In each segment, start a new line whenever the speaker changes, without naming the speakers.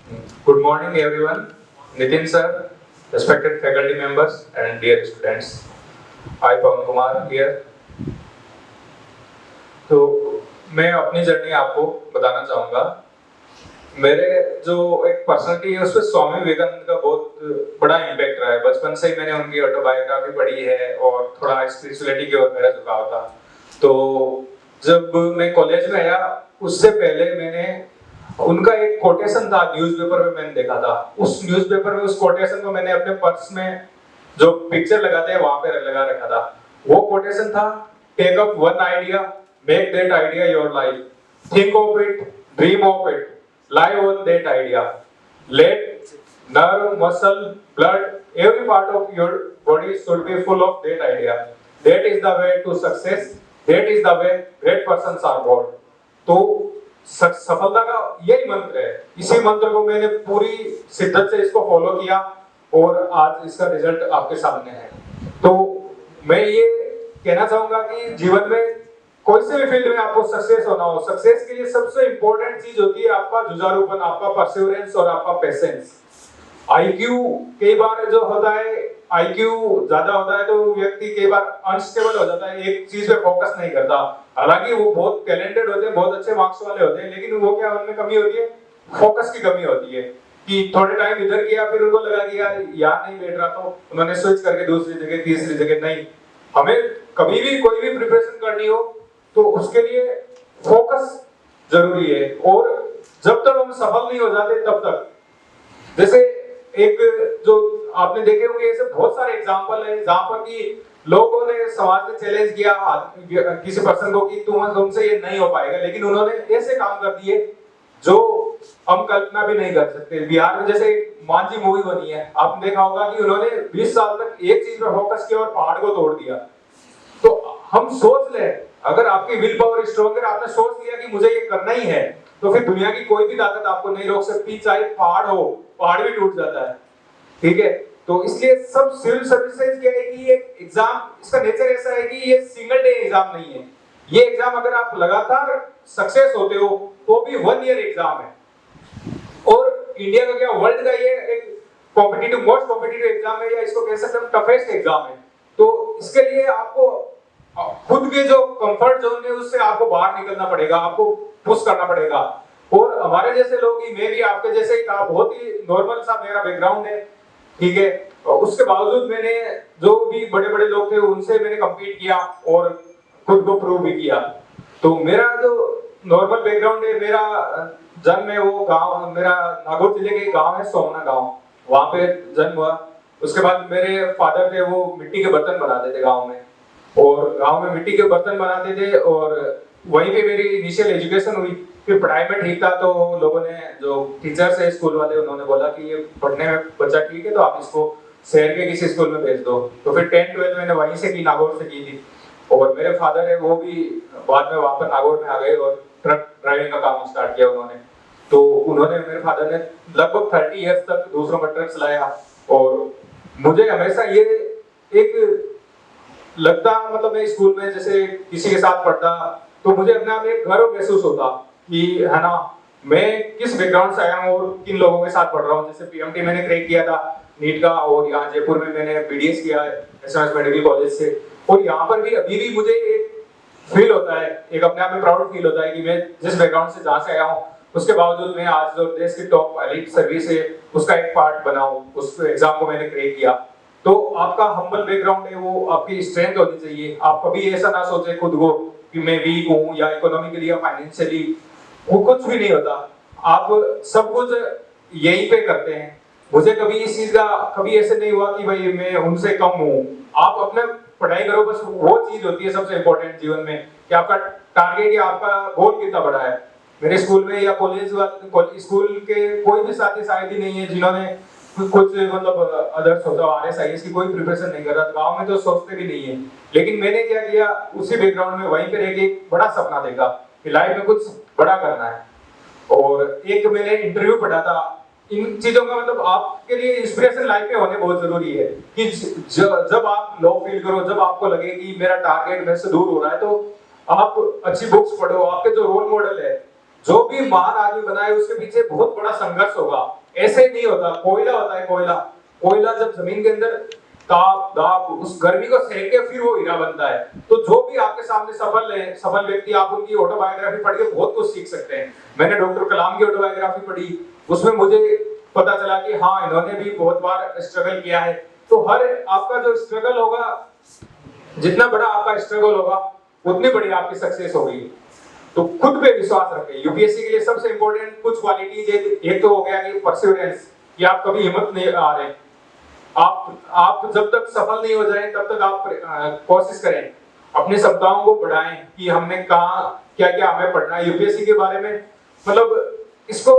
Good morning, everyone. Nitin sir, respected faculty members, and dear students. I Pawan Kumar here. तो मैं अपनी journey आपको बताना चाहूँगा। मेरे जो एक पर्सनालिटी है उसपे स्वामी विवेकानंद का बहुत बड़ा इम्पैक्ट रहा है। बचपन से ही मैंने उनकी ऑटोबायोग्राफी पढ़ी है और थोड़ा स्पिरिचुअलिटी की ओर मेरा झुकाव था। तो जब मैं कॉलेज में आया उससे पहले मैंने उनका एक कोटेशन था न्यूज़पेपर में मैंने देखा था। उस न्यूज़पेपर में उस कोटेशन को मैंने अपने पर्स में जो पिक्चर लगाते हैं वहां पे लगा रखा था। वो कोटेशन था, take up one idea, make that idea your life, think of it, dream of it, live on that idea. Let nerve, muscle, blood, every part of your body should be full of that idea. That is the way to success. That is the way great persons are born. तो सफलता का यही मंत्र है। इसी मंत्र को मैंने पूरी शिद्दत से इसको फॉलो किया और आज इसका रिजल्ट आपके सामने है। तो मैं ये कहना चाहूंगा कि जीवन में कोई से भी फील्ड में आपको सक्सेस होना हो, सक्सेस के लिए सबसे इंपॉर्टेंट चीज होती है आपका जुझारूपन, आपका परसिवरेंस और आपका पेशेंस। आईक्यू कई बार जो होता है, आईक्यू ज्यादा होता है तो व्यक्ति कई बार अनस्टेबल हो जाता है, एक चीज पे फोकस नहीं करता। हालांकि वो बहुत टैलेंटेड होते हैं, बहुत अच्छे मार्क्स वाले होते हैं, लेकिन वो क्या उनमें कमी होती है, फोकस की कमी होती है कि थोड़े टाइम इधर किया फिर उनको लगा कि यार यहाँ नहीं बैठ रहा, तो उन्होंने स्विच करके दूसरी जगह तीसरी जगह। नहीं, हमें कभी भी कोई भी प्रिपरेशन करनी हो तो उसके लिए फोकस जरूरी है। और जब तक हम सफल नहीं हो जाते तब तक, जैसे एक जो आपने देखे होंगे ऐसे बहुत सारे एग्जांपल हैं जहां पर कि लोगों ने समाज में चैलेंज किया किसी पर्सन को कि तुमसे ये नहीं हो पाएगा, लेकिन उन्होंने ऐसे काम कर दिए जो हम कल्पना भी नहीं कर सकते। बिहार में जैसे मांझी मूवी बनी है, आपने देखा होगा कि उन्होंने 20 साल तक एक चीज पर फोकस किया और पहाड़ को तोड़ दिया। तो हम सोच लें, अगर आपकी विल पावर स्ट्रॉन्ग है, आपने सोच लिया कि मुझे ये करना ही है, तो फिर दुनिया की कोई भी ताकत आपको नहीं रोक सकती, चाहे पहाड़ हो, पहाड़ भी टूट जाता है। ठीक है, तो इसलिए सब सिविल सर्विसेज क्या है कि ये एग्जाम, इसका नेचर ऐसा है कि ये सिंगल डे एग्जाम नहीं है। ये एग्जाम अगर आप लगातार सक्सेस होते हो तो भी 1 ईयर एग्जाम है। और इंडिया का क्या, वर्ल्ड का ये एक कॉम्पिटिटिव, मोस्ट कॉम्पिटिटिव एग्जाम है, या इसको कह सकते हैं टफेस्ट एग्जाम है। तो इसके लिए आपको खुद के जो कंफर्ट जोन है उससे आपको बाहर निकलना पड़ेगा, आपको पुश करना पड़ेगा। और हमारे जैसे लोग ही, मैं भी आपके जैसे ही था, बहुत ही नॉर्मल सा मेरा बैकग्राउंड है, ठीक है, और उसके बावजूद मैंने जो भी बड़े बड़े लोग थे उनसे मैंने कम्पीट किया और खुद को प्रूव भी किया। तो मेरा जो नॉर्मल बैकग्राउंड है, मेरा जन्म है वो गांव, मेरा नागौर जिले के गांव है सोमना गांव, वहां पे जन्म हुआ। उसके बाद मेरे फादर थे वो मिट्टी के बर्तन बनाते थे गांव में, और गांव में मिट्टी के बर्तन बनाते थे, और वहीं पे मेरी इनिशियल एजुकेशन हुई। फिर पढ़ाई में ठीक था तो लोगों ने, जो टीचर्स है स्कूल वाले, उन्होंने बोला कि ये पढ़ने में बच्चा ठीक है तो आप इसको शहर के किसी स्कूल में भेज दो। तो फिर 10th-12th मैंने वहीं से की, नागौर से की थी। और मेरे फादर है वो भी बाद में वापस नागौर में आ गए और ट्रक ड्राइविंग का काम स्टार्ट किया उन्होंने। तो उन्होंने, मेरे फादर ने लगभग 30 ईयर्स तक दूसरों का ट्रक चलाया। और मुझे हमेशा ये एक लगता, मतलब मैं स्कूल में जैसे किसी के साथ पढ़ता तो मुझे अपने आप एक गर्व महसूस होता कि है ना, मैं किस बैकग्राउंड से आया हूँ और किन लोगों के साथ पढ़ रहा हूँ। जैसे पीएमटी मैंने क्रैक किया था नीट का, और यहाँ जयपुर में मैंने बीडीएस किया है एसएमएस मेडिकल कॉलेज से। और यहाँ पर भी अभी भी मुझे एक फील होता है, एक अपने आप में प्राउड फील होता है कि मैं जिस बैकग्राउंड से जहाँ से आया हूँ उसके बावजूद मैं आज जो देश की टॉप एलीट सर्विस है उसका एक पार्ट बना हूँ, उस एग्जाम को मैंने क्रैक किया। तो आपका हम्बल बैकग्राउंड है वो आपकी स्ट्रेंथ होनी चाहिए। आप कभी ऐसा ना सोचे खुद को कि मैं वीक हूँ या इकोनॉमिकली या फाइनेंशियली, वो कुछ भी नहीं होता। आप सब कुछ यहीं पे करते हैं। मुझे कभी इस चीज का कभी ऐसे नहीं हुआ कि भाई मैं उनसे कम हूँ। आप अपने पढ़ाई करो, बस वो चीज होती है सबसे इंपॉर्टेंट जीवन में कि आपका टारगेट या आपका गोल कितना बड़ा है। मेरे स्कूल में या कॉलेज स्कूल के कोई भी साथी शायद ही नहीं है जिन्होंने कुछ मतलब अदर सोचा, आरएसआईएस की कोई प्रिपरेशन नहीं कर रहा। गांव में तो सोचते भी नहीं है, लेकिन मैंने क्या किया, उसी बैकग्राउंड में वहीं पे रह के एक बड़ा सपना देखा कि लाइफ में कुछ बड़ा करना है। और एक मैंने इंटरव्यू पढ़ा था, इन चीजों का मतलब आपके लिए इंस्पिरेशन लाइफ में होने बहुत जरूरी है कि जब आप लो फील करो, जब आपको लगे कि मेरा टारगेट मेरे से दूर हो रहा है, तो आप अच्छी बुक्स पढ़ो। आपके जो रोल मॉडल है, जो भी महान आदमी बना है उसके पीछे बहुत बड़ा संघर्ष होगा। ऐसे नहीं होता, कोयला होता है, कोयला कोयला जब जमीन के अंदर ताप दाप उस गर्मी को सह के फिर वो हीरा बनता है। तो जो भी आपके सामने सफल है, सफल व्यक्ति, आप उनकी ऑटोबायोग्राफी पढ़ के बहुत कुछ सीख सकते हैं। मैंने डॉक्टर कलाम की ऑटोबायोग्राफी पढ़ी, उसमें मुझे पता चला कि हाँ, इन्होंने भी बहुत बार स्ट्रगल किया है। तो हर आपका जो स्ट्रगल होगा, जितना बड़ा आपका स्ट्रगल होगा उतनी बड़ी आपकी सक्सेस होगी। तो खुद पे विश्वास रखें। यूपीएससी के लिए सबसे इंपॉर्टेंट कुछ क्वालिटीज है। एक तो हो गया कि परसिवरेंस, कि आप कभी हिम्मत नहीं आ रहे, आप जब तक सफल नहीं हो जाए तब तक आप कोशिश करें, अपनी क्षमताओं को बढ़ाएं कि हमने कहा क्या क्या हमें पढ़ना है यूपीएससी के बारे में। मतलब इसको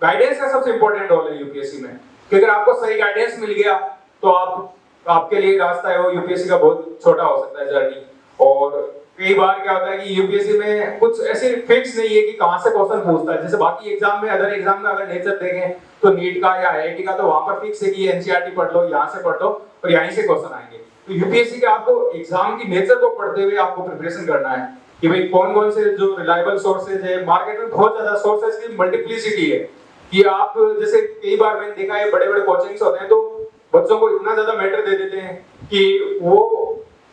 गाइडेंस का सबसे इंपॉर्टेंट रोल है यूपीएससी में, कि अगर आपको सही गाइडेंस मिल गया तो आपके लिए रास्ता है वो यूपीएससी का बहुत छोटा हो सकता है जर्नी। और कई बार क्या होता है कि यूपीएससी में कुछ ऐसे फिक्स नहीं है कि कहां से क्वेश्चन पूछता है। जैसे बाकी एग्जाम में, अदर एग्जाम में अगर नेचर देखें तो नीट का या आईआईटी का, तो वहां पर फिक्स है कि एनसीईआरटी पढ़ लो, यहाँ से पढ़ लो और यहीं से क्वेश्चन आएंगे। तो यूपीएससी के आपको एग्जाम की नेचर को पढ़ते हुए आपको प्रिपरेशन करना है कि भाई कौन कौन से जो रिलायबल सोर्सेज है। मार्केट में बहुत ज्यादा सोर्सेज की मल्टीप्लिसिटी है कि आप, जैसे कई बार मैंने देखा है बड़े बड़े कोचिंग्स होते हैं तो बच्चों को इतना ज्यादा मैटर दे देते हैं कि वो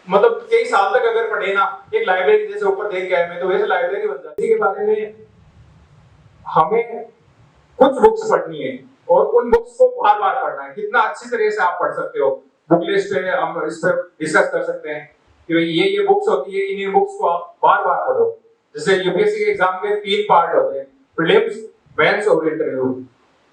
मतलब कई साल तक अगर पढ़े ना, एक लाइब्रेरी जैसे ऊपर देख के आए मैं, तो वैसे लाइब्रेरी बन जाती है। के बारे में हमें कुछ बुक्स पढ़नी है और उन बुक्स को बार बार पढ़ना है। कितना अच्छी तरह से आप पढ़ सकते हो, बुक लिस्ट है, हम इस पर डिस्कस कर सकते हैं कि भाई ये बुक्स होती है, इन बुक्स को आप बार बार पढ़ो। जैसे यूपीएससी के एग्जाम के 3 पार्ट होते हैं, प्रीलिम्स, मेंस और इंटरव्यू।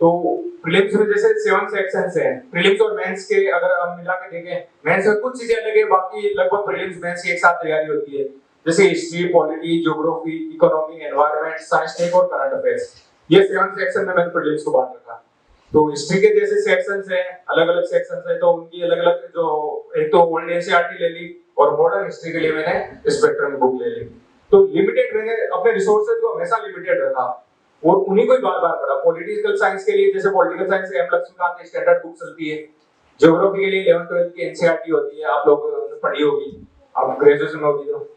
तो प्रीलिम्स में जैसे 7 सेक्शंस हैं। प्रीलिम्स और मेंस के अगर हम मिला के देखें, मेंस में कुछ चीजें अलग है, बाकी लगभग प्रीलिम्स मेंस की एक साथ तैयारी होती है। जैसे history, polity, geography, economy, environment, science, tech और करंट अफेयर्स। ये 7 सेक्शन में मैंने प्रीलिम्स को बांट रखा। तो हिस्ट्री के जैसे सेक्शंस हैं, अलग अलग सेक्शंस हैं, तो उनकी अलग अलग जो, एक तो ओल्ड एनसीईआरटी ले ली और मॉडर्न हिस्ट्री के लिए मैंने स्पेक्ट्रम बुक ले ली। तो लिमिटेड, मैंने अपने रिसोर्सेज को हमेशा लिमिटेड रखा और उन्हीं को ही बार बार पढ़ा। पॉलिटिकल साइंस के लिए जैसे पॉलिटिकल साइंस के एम लक्ष्मीकांत की स्टैंडर्ड बुक चलती है। ज्योग्राफी के लिए 11th 12th की एनसीईआरटी होती है, आप लोग पढ़ी होगी, आप ग्रेजुएशन में होगी। तो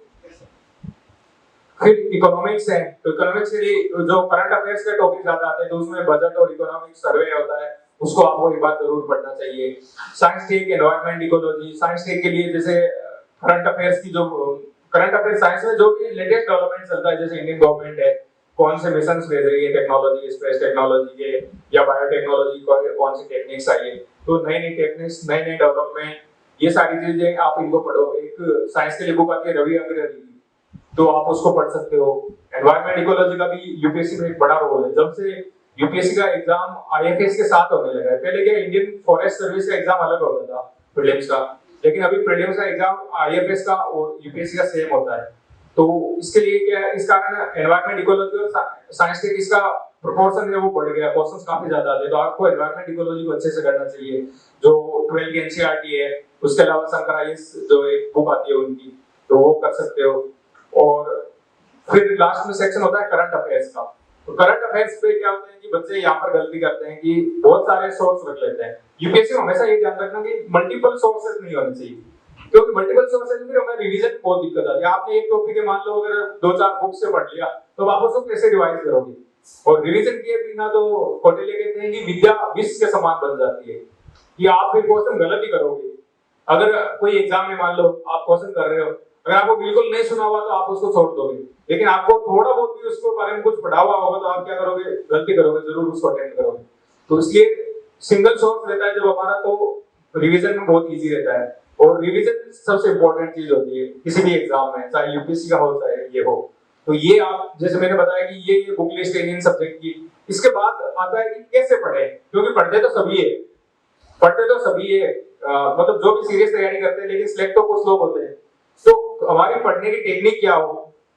फिर इकोनॉमिक्स है, तो इकोनॉमिक्स के लिए जो करंट अफेयर्स के टॉपिक ज्यादा आते हैं, तो उसमें बजट और इकोनॉमिक सर्वे होता है, उसको आपको एक बार जरूर पढ़ना चाहिए। Science tech, environment, ecology. Science tech के लिए जैसे करंट अफेयर्स की जो करंट अफेयर्स साइंस में जो भी लेटेस्ट डेवलपमेंट चलता है, जैसे इंडियन गवर्नमेंट है कौन से मिशन भेज रही है टेक्नोलॉजी, स्पेस टेक्नोलॉजी के या बायोटेक्नोलॉजी को, कौन सी टेक्निक्स आई है, तो नई नई टेक्निक्स, नई नई डेवलपमेंट, ये सारी चीजें आप इनको पढ़ो। एक साइंस के लिए बुक आती है रवि अग्रवाल की, तो आप उसको पढ़ सकते हो। एनवायरनमेंट इकोलॉजी का भी यूपीएससी में एक बड़ा रोल है। जब से यूपीएससी का एग्जाम आईएफएस के साथ होने लगा है, पहले क्या इंडियन फॉरेस्ट सर्विस का एग्जाम अलग होता था प्रीलिम्स का, लेकिन अभी प्रीलिम्स का एग्जाम आईएफएस का और यूपीएससी का सेम होता है। तो इसके लिए क्या है, इस कारण एनवायरनमेंट इकोलॉजी और साइंस टेक इसका प्रोपोर्शन है वो बढ़ गया, क्वेश्चंस काफी ज्यादा आते हैं। तो आपको एनवायरनमेंट इकोलॉजी को अच्छे से करना चाहिए, जो 12 की एनसीईआरटी है। उसके अलावा शंकर आईएएस जो एक बुक आती है उनकी, तो वो कर सकते हो। और फिर लास्ट में सेक्शन होता है करंट अफेयर्स का। तो करंट अफेयर्स पे क्या होता है कि बच्चे यहाँ पर गलती करते हैं कि बहुत सारे सोर्स रख लेते हैं। यूपीएससी में हमेशा ये ध्यान रखना कि मल्टीपल सोर्सेज नहीं होने चाहिए, क्योंकि मल्टीपल सोर्सेज में हमें रिवीजन बहुत दिक्कत आती है। आपने एक टॉपिक है, मान लो अगर 2-4 बुक से पढ़ लिया, तो आप उसको कैसे रिवाइज करोगे? और रिवीजन किए बिना तो कौटिल्य कहते हैं कि विद्या विष के समान बन जाती है, कि आप फिर क्वेश्चन गलत ही करोगे। अगर कोई एग्जाम में मान लो आप क्वेश्चन कर रहे हो, अगर आपको बिल्कुल नहीं सुना हुआ तो आप उसको छोड़ दोगे, लेकिन आपको थोड़ा बहुत भी उसको बारे में कुछ पढ़ा हुआ होगा तो आप क्या करोगे, गलती करोगे, जरूर उसको अटेम्प्ट करोगे। तो इसलिए सिंगल सोर्स रहता है जब हमारा, तो रिवीजन में बहुत इजी रहता है। और रिवीजन सबसे इंपॉर्टेंट चीज होती है किसी भी एग्जाम में, चाहे यूपीएससी का हो चाहे ये हो। तो ये आप, जैसे मैंने बताया कि ये बुक लिस्ट है इन सब्जेक्ट की। इसके बाद आता है कि कैसे पढ़े, क्योंकि पढ़ते तो सभी है, मतलब जो भी सीरियस तैयारी करते हैं, लेकिन सिलेक्ट तो कुछ लोग होते हैं। तो हमारी पढ़ने की टेक्निक क्या हो,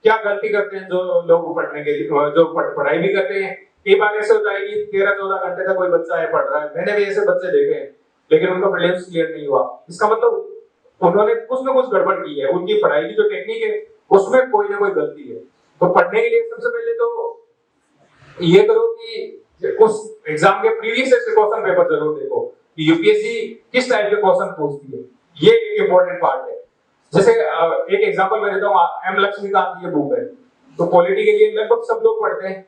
क्या गलती करते हैं जो लोग पढ़ने के लिए, जो पढ़ाई भी करते हैं। कई बार ऐसे होता है कि 13-14 घंटे तक कोई बच्चा है पढ़ रहा है, मैंने भी ऐसे बच्चे देखे हैं, लेकिन उनका प्रीलिम्स क्लियर नहीं हुआ। इसका मतलब उन्होंने कुछ ना कुछ गड़बड़ की है, उनकी पढ़ाई की जो टेक्निक है उसमें कोई ना कोई गलती है। तो पढ़ने के लिए सबसे पहले तो ये करो कि उस एग्जाम के प्रीवियस क्वेश्चन पेपर जरूर देखो कि यूपीएससी किस टाइप के क्वेश्चन पूछती है, ये एक इंपॉर्टेंट पार्ट है। जैसे एक एग्जांपल मैं देता हूँ, एम लक्ष्मीकांत की बुक है, तो पॉलिटी के लिए लगभग सब लोग पढ़ते हैं,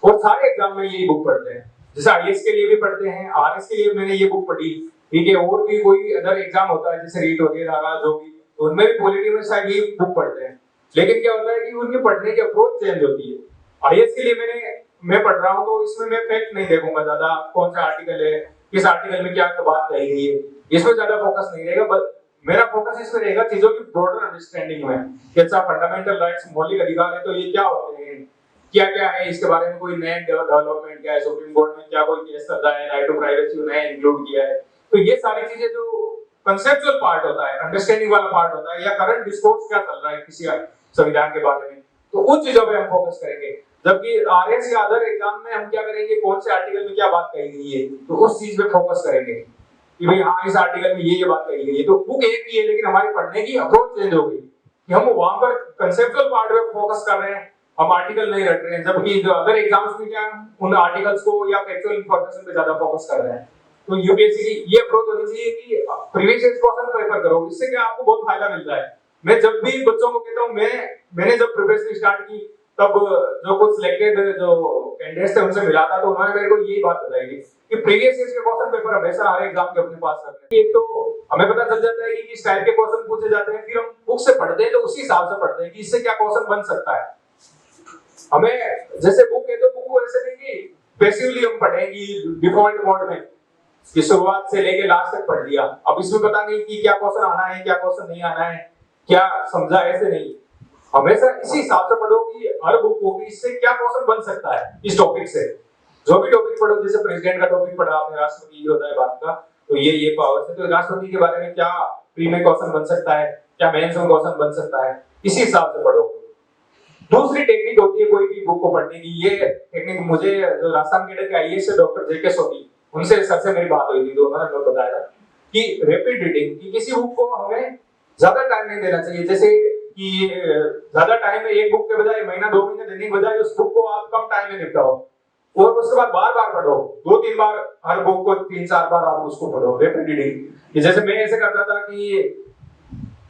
और सारे एग्जाम में यही बुक पढ़ते हैं, जैसे आईएएस के लिए भी पढ़ते हैं, आरएस के लिए मैंने ये बुक पढ़ी, ठीक है, और भी कोई अदर एग्जाम होता है जैसे रीट वगैरह का जो भी, तो उनमें भी पॉलिटी में शायद ये बुक पढ़ते हैं। लेकिन क्या होता है कि उनके पढ़ने की अप्रोच चेंज होती है। आईएएस के लिए मैं पढ़ रहा हूँ तो इसमें मैं फैक्ट नहीं देखूंगा ज्यादा, कौन सा आर्टिकल है, किस आर्टिकल में क्या बात कही गई है, इसमें ज्यादा फोकस नहीं रहेगा, बट मेरा फोकस इसमें रहेगा चीजों की ब्रॉडर अंडरस्टैंडिंग में कि अच्छा फंडामेंटल राइट्स मौलिक अधिकार है तो ये क्या होते हैं, क्या क्या है, इसके बारे में कोई नए डेवलपमेंट क्या है, सुप्रीम कोर्ट में क्या कोई केस चल रहा है, राइट टू प्राइवेसी नया इंक्लूड किया है। तो ये सारी चीजें जो कंसेप्चुअल पार्ट होता है, अंडरस्टैंडिंग वाला पार्ट होता है, या करंट डिस्कोर्स क्या चल रहा है किसी संविधान के बारे में, तो उन चीजों पे हम फोकस करेंगे। जबकि आरएस या अदर एग्जाम में हम क्या करेंगे, कौन से आर्टिकल में क्या बात कही गई है, तो उस चीज पे फोकस करेंगे कि भाई हाँ इस आर्टिकल में ये बात कही गई है। तो बुक एक ही है लेकिन हमारी पढ़ने की अप्रोच चेंज हो गई कि हम वहां पर कंसेप्चुअल पार्ट पे फोकस कर रहे हैं, हम आर्टिकल नहीं रट रहे हैं, जबकि जो अदर एग्जाम्स में क्या उन आर्टिकल्स को या फैक्चुअल इंफॉर्मेशन पे ज्यादा फोकस कर रहे हैं। तो यूपीएससी की ये अप्रोच होनी चाहिए कि प्रीवियस ईयर क्वेश्चन पेपर करो, इससे क्या आपको बहुत फायदा मिलता है। मैं जब भी बच्चों को कहता हूँ, मैंने जब प्रिपरेशन स्टार्ट की तब जो कुछ सिलेक्टेड जो कैंडिडेट्स थे उनसे मिला था, तो उन्होंने मेरे को यही बात बताई थी कि प्रीवियस ईयर के क्वेश्चन पेपर हमेशा हर एग्जाम के अपने पास रखते हैं। एक तो हमें पता चल जाता है कि किस टाइप के क्वेश्चन पूछे जाते हैं, फिर हम बुक से पढ़ते हैं तो उसी हिसाब से पढ़ते हैं कि इससे क्या क्वेश्चन बन सकता है। हमें जैसे बुक है तो बुक को ऐसे नहीं कि पैसिवली हम पढ़ेंगे डिफॉल्ट मोड में कि शुरुआत से लेके लास्ट तक पढ़ लिया, अब इसमें पता नहीं कि क्या क्वेश्चन आना है, क्या क्वेश्चन नहीं आना है, क्या समझा, ऐसे नहीं। हमेशा इसी हिसाब से पढ़ो कि हर बुक को कि इससे क्या क्वेश्चन बन सकता है इस टॉपिक से। जो भी टॉपिक पढ़ो, जैसे प्रेसिडेंट का टॉपिक पढ़ा आपने, राष्ट्रपति ये होता है बात का, तो ये पावर है, तो राष्ट्रपति के बारे में क्या प्री में क्वेश्चन बन सकता है, क्या मेंस में क्वेश्चन बन सकता है, इसी हिसाब से पढ़ो। दूसरी टेक्निक होती है कोई भी बुक को पढ़ने की, ये टेक्निक मुझे जो राजस्थान कैडर के आईएएस से डॉक्टर जेके सोनी, उनसे सबसे मेरी बात हुई थी, तो उन्होंने बताया कि रैपिड रीडिंग, कि किसी बुक को हमें ज्यादा टाइम नहीं देना चाहिए। जैसे कि ज्यादा टाइम में एक बुक के बजाय महीना 2 महीने देने के बजाय उस बुक को आप कम टाइम में निपटाओ और उसके बाद बार बार पढ़ो, 2-3 बार हर बुक को 3-4 बार आप उसको पढ़ो, रैपिड रीडिंग। जैसे मैं ऐसे करता था कि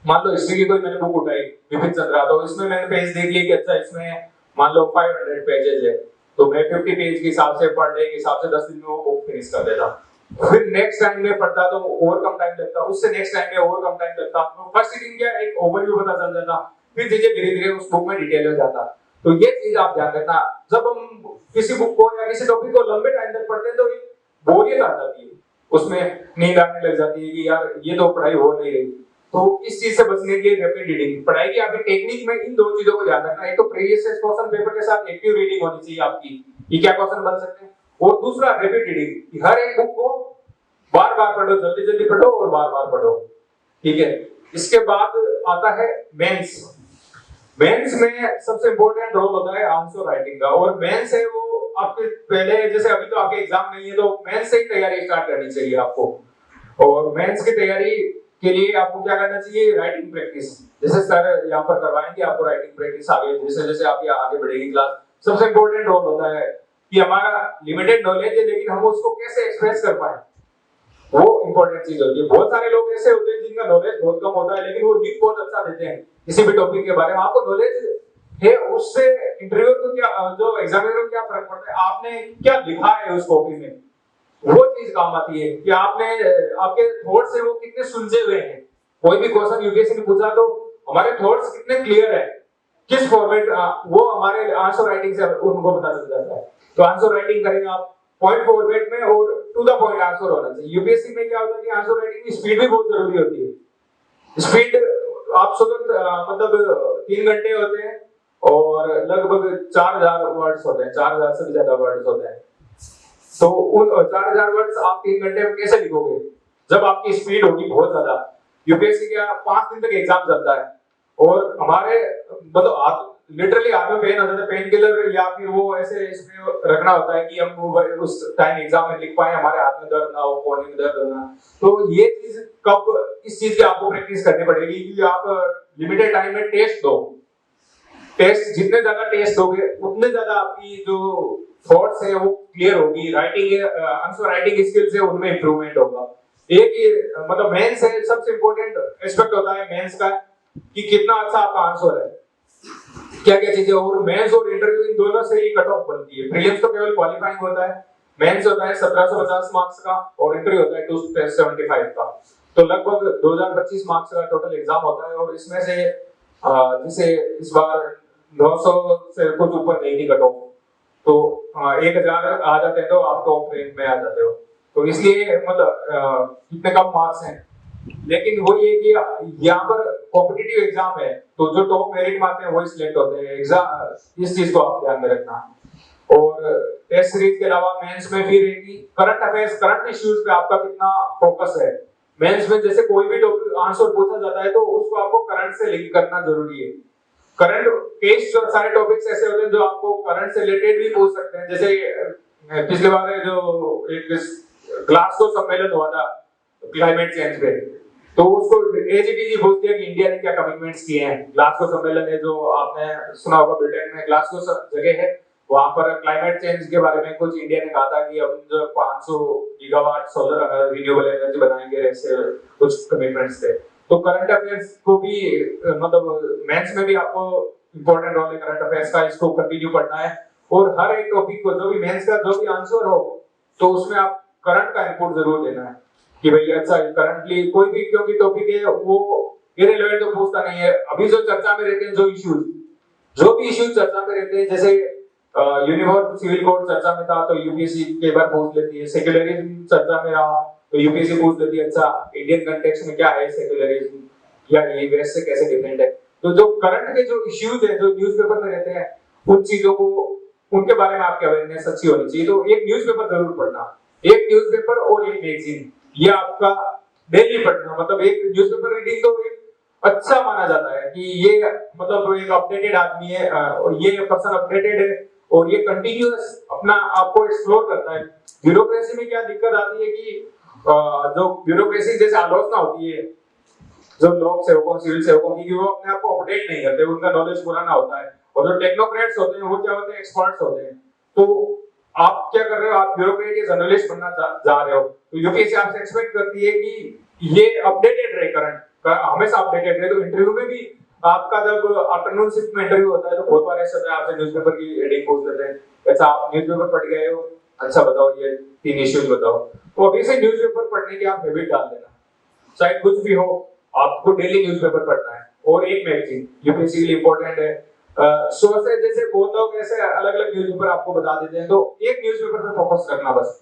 मान लो हिस्ट्री की कोई मैंने बुक उठाई विपिन चंद्रा, तो इसमें मैंने पेज देख लिए कि अच्छा इसमें मान लो 500 पेजेस है, तो मैं 50 पेज के हिसाब से पढ़ने के हिसाब से 10 दिन में वो बुक फिनिश कर देता। फिर नेक्स्ट टाइम में पढ़ता तो और कम टाइम लगता, उससे नेक्स्ट टाइम में और कम टाइम लगता। तो फर्स्ट सीटिंग क्या एक ओवरव्यू पता चल जाता, फिर धीरे धीरे उस बुक में डिटेल हो जाता। तो ये चीज आप ध्यान रखना, जब हम किसी बुक को या किसी टॉपिक को लंबे टाइम तक पढ़ते हैं तो एक बोरियत आ जाती है, उसमें नींद आने लग जाती है कि यार ये तो पढ़ाई हो नहीं रही। तो इस चीज से बचने के लिए रैपिड रीडिंग, पढ़ाई की आपकी टेक्निक में इन दो चीजों को ध्यान रखना, एक तो प्रीवियस क्वेश्चन पेपर के साथ एक्टिव रीडिंग होनी चाहिए आपकी कि क्या क्वेश्चन बन सकते हैं, और दूसरा रैपिड रीडिंग, हर एक बुक को बार बार पढ़ो, जल्दी जल्दी पढ़ो और बार बार पढ़ो, ठीक है। इसके बाद आता है मेंस। मेंस में सबसे इंपॉर्टेंट रोल होता है आंसर राइटिंग का, और मेंस है वो आपके पहले, जैसे अभी तो आपके एग्जाम नहीं है तो मेंस से ही तैयारी स्टार्ट करनी चाहिए आपको। और मेंस की तैयारी के लिए आपको क्या करना चाहिए, राइटिंग प्रैक्टिस। जैसे सर यहाँ पर करवाएंगे आपको राइटिंग प्रैक्टिस आगे, जैसे जैसे आप आगे बढ़ेगी क्लास। सबसे इंपॉर्टेंट रोल होता है कि हमारा लिमिटेड नॉलेज है लेकिन हम उसको कैसे एक्सप्रेस कर पाए, वो इंपॉर्टेंट चीज होती है। बहुत सारे लोग ऐसे होते हैं जिनका नॉलेज बहुत कम होता है लेकिन वो लिख बहुत अच्छा देते हैं किसी भी टॉपिक के बारे में। आपको नॉलेज है, उससे इंटरव्यूअर को क्या, जो एग्जामिनर को क्या फर्क पड़ता है, आपने क्या लिखा है उस कॉपी में, वो चीज काम आती है कि आपने आपके थॉट्स से वो कितने सुलझे हुए हैं। कोई भी क्वेश्चन यूपीएससी ने पूछा तो हमारे थॉट्स कितने क्लियर है, किस फॉर्मेट, वो हमारे आंसर राइटिंग से उनको पता चल जाता है। तो आंसर राइटिंग करेंगे आप पॉइंट फॉर्मेट में और टू द पॉइंट आंसर होना चाहिए। यूपीएससी में क्या होता है कि आंसर राइटिंग की स्पीड भी बहुत जरूरी होती है। स्पीड आप मतलब 3 घंटे होते हैं और लगभग 4000 वर्ड्स होते हैं, 4000 से भी ज्यादा वर्ड्स होते हैं। तो उन 4000 वर्ड्स आप 3 घंटे में कैसे लिखोगे जब आपकी स्पीड होगी बहुत ज्यादा। यूपीएससी का 5 दिन तक एग्जाम चलता है और हमारे मतलब हाथ लिटरली हाथ में पेन होता है, पेन किलर या फिर वो ऐसे इसमें रखना होता है कि हम उस टाइम एग्जाम में लिख पाए, हमारे हाथ में दर्द ना हो, कोहनी में दर्द ना। तो ये चीज कब, इस चीज की आपको प्रैक्टिस करनी पड़ेगी कि आप लिमिटेड टाइम में टेस्ट दो। टेस्ट जितने ज्यादा टेस्ट दोगे उतने ज्यादा आपकी जो थॉट्स है वो क्लियर होगी, राइटिंग आंसर राइटिंग स्किल्स है उनमें इंप्रूवमेंट होगा। एक ही मतलब मेंस है, सबसे इंपॉर्टेंट एस्पेक्ट होता है मेंस का कि कितना अच्छा आपका आंसर है। क्या क्या चीजें, और मेंस और इंटरव्यू इन दोनों से ही कट ऑफ बनती है। प्रीलिम्स तो केवल क्वालिफाइंग होता है, मेंस होता है 1750 मार्क्स का और इंटरव्यू होता है 275 का। तो लगभग 2025 मार्क्स का टोटल एग्जाम होता है, और इसमें से जैसे इस बार 900 से कुछ ऊपर नहीं थी कट ऑफ, तो 1000 आ जाते हैं तो आप टॉप रैंक में आ जाते हो। तो इसलिए मतलब इतने कम मार्क्स हैं, लेकिन वो ये कि यहाँ पर कॉम्पिटिटिव एग्जाम है, तो जो टॉप मेरिट में आते हैं वही सिलेक्ट होते हैं एग्जाम। इस चीज को आप ध्यान में रखना। और टेस्ट सीरीज के अलावा मेंस में फिर करंट अफेयर्स, करंट इश्यूज पे आपका कितना फोकस है। मेंस में जैसे कोई भी टॉपिक आंसर पूछा जाता है तो उसको आपको करंट से लिंक करना जरूरी है। करंट केस जो सारे टॉपिक्स ऐसे होते हैं जो आपको करंट से रिलेटेड भी पूछ सकते हैं। जैसे पिछले बार जो एक ग्लासगो सम्मेलन हुआ था क्लाइमेट चेंज पे, तो उसको एजीपीजी पूछती है कि इंडिया ने क्या कमिटमेंट्स किए हैं। ग्लासगो सम्मेलन है जो आपने सुना होगा, ब्रिटेन में ग्लासगो जगह है, वहां पर क्लाइमेट चेंज के बारे में कुछ इंडिया ने कहा था कि हम जो 500 गीगावाट सोलर रिन्यूएबल एनर्जी बनाएंगे, ऐसे कुछ कमिटमेंट्स थे। तो करंट अफेयर्स को भी मतलब मेंस में भी आपको इंपॉर्टेंट रोल है करंट अफेयर्स का, इसको कंटिन्यू पढ़ना है। और हर एक टॉपिक को जो भी मेंस का जो भी आंसर हो तो उसमें आप करंट का इनपुट जरूर देना है कि भाई अच्छा करंटली कोई भी क्योंकि टॉपिक है वो इररिलेवेंट तो पूछता नहीं है। अभी जो चर्चा में रहते हैं जो भी इश्यूज चर्चा में रहते हैं, जैसे यूनिफॉर्म सिविल कोड चर्चा में था तो यूपीएससी कई बार पूछ लेती है। सेक्युलरिज्म चर्चा में रहा तो यूपीएससी पूछ लेती है अच्छा इंडियन कंटेक्स्ट में क्या है सेक्युलरिज्म, या ये वेस्ट से कैसे डिफरेंट है। तो जो करंट के जो इश्यूज है जो न्यूज़पेपर में रहते हैं उन चीजों को, उनके बारे में आपकी अवेयरनेस अच्छी होनी चाहिए। तो एक न्यूज़पेपर जरूर पढ़ना, एक न्यूज़पेपर और एक मैगजीन, ये आपका डेली पढ़ना। मतलब एक न्यूज़पेपर रीडिंग तो एक अच्छा माना जाता है कि ये मतलब एक अपडेटेड आदमी है और ये पर्सन अपडेटेड है और ये कंटिन्यूअस अपना आपको एक्सप्लोर करता है। ब्यूरोक्रेसी में क्या दिक्कत आती है कि जो ब्यूरोक्रेसी जैसे आलोचना होती है जो लोक सेवकों सिविल सेवकों की, वो अपने आप को अपडेट नहीं करते, उनका नॉलेज पुराना होता है। और जो टेक्नोक्रेट्स होते हैं वो क्या होते हैं, एक्सपर्ट्स होते हैं। तो आप क्या कर रहे हो, आप ब्यूरोक्रेट या जर्नलिस्ट बनना जा रहे हो, तो यूपीएससी आपसे एक्सपेक्ट करती है कि ये अपडेटेड रहे, करंट हमेशा अपडेटेड रहे। तो इंटरव्यू में भी आपका जब आफ्टरनून शिफ्ट में इंटरव्यू होता है तो बहुत बार ऐसा होता है आपसे न्यूज़पेपर की हेडिंग पूछ लेते हैं, अच्छा आप न्यूज़पेपर पढ़ गए हो, अच्छा बताओ ये 3 इश्यूज बताओ। तो अभी से न्यूज़पेपर पढ़ने की आप हैबिट डाल देना, चाहे कुछ भी हो आपको डेली न्यूज़पेपर पढ़ना है। और एक मैगजीन यूपीएससी के लिए इंपॉर्टेंट है। सोर्स है, जैसे बहुत लोग ऐसे अलग अलग न्यूज़पेपर आपको बता देते हैं, तो एक न्यूज़पेपर पे फोकस करना बस।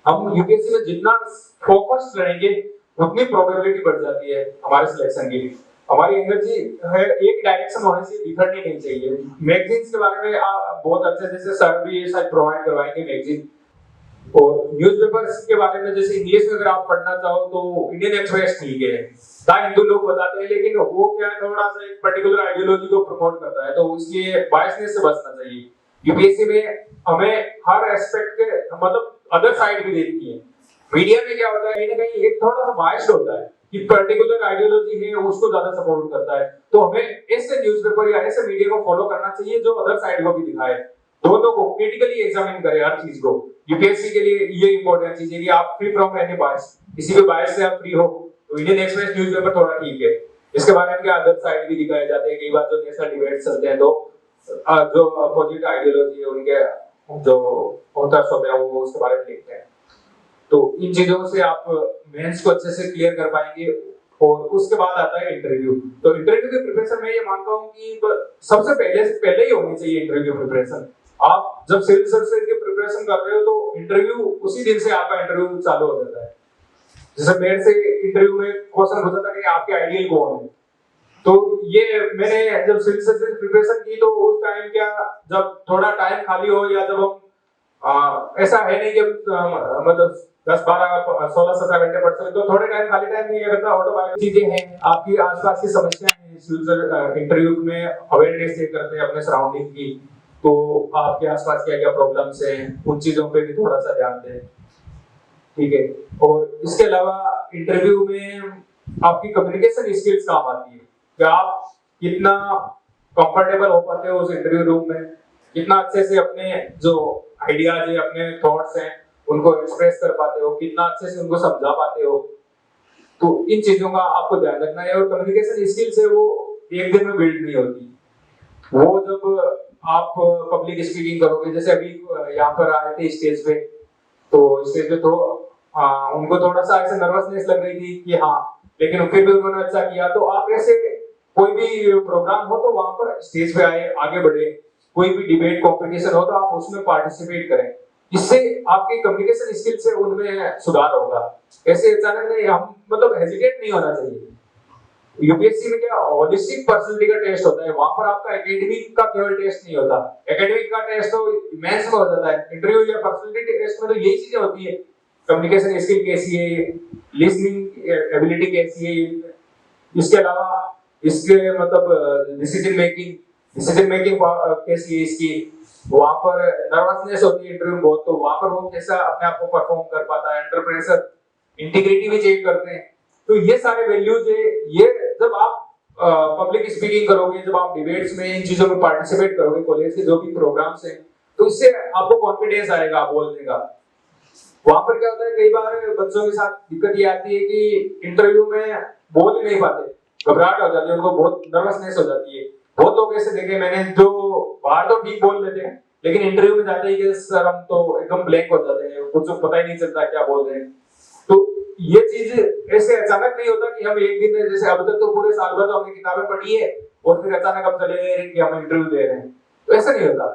हम यूपीएससी में जितना फोकस रहेंगे उतनी प्रोबेबिलिटी बढ़ जाती है हमारे सिलेक्शन की। हमारी एनर्जी है एक डायरेक्शन होने से बिखरनी नहीं चाहिए। मैगजीन्स के बारे में आप बहुत अच्छे जैसे सर भी शायद प्रोवाइड करवाएंगे मैगजीन। और न्यूज़पेपर्स के बारे में जैसे इंग्लिश में अगर आप पढ़ना चाहो तो इंडियन एक्सप्रेस ठीक है, द हिंदू लोग बताते हैं, लेकिन वो क्या है थोड़ा सा एक पर्टिकुलर आइडियोलॉजी को प्रमोट करता है, तो इसलिए बायसनेस से बचना चाहिए। यूपीएससी में हमें हर एस्पेक्ट के मतलब अदर साइड भी देखती है। मीडिया में क्या होता है कहीं ना कहीं एक थोड़ा सा बायस्ड होता है कि पर्टिकुलर आइडियोलॉजी है उसको ज्यादा सपोर्ट करता है, तो हमें ऐसे न्यूज़पेपर या ऐसे मीडिया को फॉलो करना चाहिए जो अदर साइड को भी दिखाए, दोनों को क्रिटिकली एग्जामिन करे हर चीज को। यूपीएससी के लिए ये इंपॉर्टेंट चीज है कि आप फ्री फ्रॉम एनी बायस, किसी भी बायस से आप फ्री हो। तो इंडियन एक्सप्रेस न्यूज़पेपर थोड़ा ठीक है, इसके बारे में क्या अदर साइड भी दिखाए जाते हैं। कई बार जो नेशनल डिबेट्स चलते हैं तो जो अपोजिट आइडियोलॉजी है उनके जो ऑथर्स होते हैं वो उसके बारे में लिखते हैं। तो इन चीजों से आप मेंस को अच्छे से क्लियर कर पाएंगे। और उसके बाद आता है इंटरव्यू। तो इंटरव्यू की प्रिपरेशन में ये मानता हूँ कि सबसे पहले ही होनी चाहिए इंटरव्यू प्रिपरेशन। आप जब सिविल सर्विसेज की प्रिपरेशन कर रहे हो तो इंटरव्यू उसी दिन से आपका इंटरव्यू चालू हो जाता है। जैसे मेरे से इंटरव्यू में क्वेश्चन पूछा था कि आपके आइडियल कौन है, तो ये मैंने जब सिविल सर्विसेज प्रिपरेशन की तो उस टाइम क्या जब थोड़ा टाइम खाली हो या जब हम ऐसा है नहीं कि मतलब 10 12 16 17 घंटे पढ़ सकते, तो थोड़े टाइम खाली टाइम में ये करता ऑटोबायोग्राफी चीजें हैं, आपकी आसपास की समस्याएं हैं, इंटरव्यू में अवेयरनेस चेक करते हैं अपने सराउंडिंग की, तो आपके आसपास क्या क्या प्रॉब्लम्स हैं उन चीजों पे भी थोड़ा सा ध्यान दें, ठीक है। और इसके अलावा इंटरव्यू में आपकी कम्युनिकेशन स्किल्स काम आती है कि आप कितना कंफर्टेबल हो पाते हो उस इंटरव्यू रूम में, कितना अच्छे से अपने जो आइडियाज है अपने थॉट्स हैं उनको एक्सप्रेस कर पाते हो, कितना अच्छे से उनको समझा पाते हो। तो इन चीजों का आपको ध्यान रखना है। और कम्युनिकेशन स्किल्स है वो एक दिन में बिल्ड नहीं होती, वो जब आप पब्लिक स्पीकिंग करोगे, जैसे अभी यहाँ पर आए थे स्टेज पे, तो स्टेज पे तो उनको थोड़ा सा ऐसे नर्वसनेस लग रही थी कि हाँ, लेकिन फिर भी उन्होंने अच्छा किया। तो आप ऐसे कोई भी प्रोग्राम हो तो वहां पर स्टेज पे आए, आगे बढ़े, कोई भी डिबेट कॉम्पिटिशन हो तो आप उसमें पार्टिसिपेट करें। इससे आपके कम्युनिकेशन स्किल से उनमें सुधार होगा। ऐसे अचानक नहीं, हम मतलब हेजिटेट नहीं होना चाहिए। यूपीएससी में क्या होलिस्टिक पर्सनालिटी का टेस्ट होता है, वहां पर आपका एकेडमिक का केवल टेस्ट नहीं होता। एकेडमिक का टेस्ट तो मेंस में हो जाता है, इंटरव्यू या पर्सनालिटी टेस्ट में तो यही चीजें होती है। कम्युनिकेशन स्किल कैसी है, लिसनिंग एबिलिटी कैसी है, इसके अलावा इसके मतलब डिसीजन मेकिंग कैसी है इसकी, वहां पर नर्वसनेस होती है इंटरव्यू में बहुत, तो वहां पर वो कैसा अपने आप को परफॉर्म कर पाता है, अंडर प्रेशर, इंटीग्रिटी भी चेक करते हैं। तो ये सारे वैल्यूज है, ये जब आप पब्लिक स्पीकिंग करोगे, जब आप डिबेट्स में इन चीजों में पार्टिसिपेट करोगे, कॉलेज के जो भी प्रोग्राम्स हैं, तो इससे आपको कॉन्फिडेंस आएगा बोलने का। वहां पर क्या होता है, कई बार बच्चों के साथ दिक्कत ये आती है कि इंटरव्यू में बोल ही नहीं पाते, घबराहट हो जाती है, उनको बहुत नर्वसनेस हो जाती है। बहुत लोग ऐसे देखे मैंने जो बाहर तो ठीक बोल लेते हैं, लेकिन इंटरव्यू में जाते ही कि सर हम तो एकदम ब्लैंक हो जाते हैं, कुछ पता ही नहीं चलता क्या बोल रहे हैं। तो ये चीज ऐसे अचानक नहीं होता कि हम एक दिन में, जैसे अब तक तो पूरे साल भर तो हमने किताबें पढ़ी है और फिर अचानक हम चले गए कि हम इंटरव्यू दे रहे हैं, तो ऐसा नहीं होता।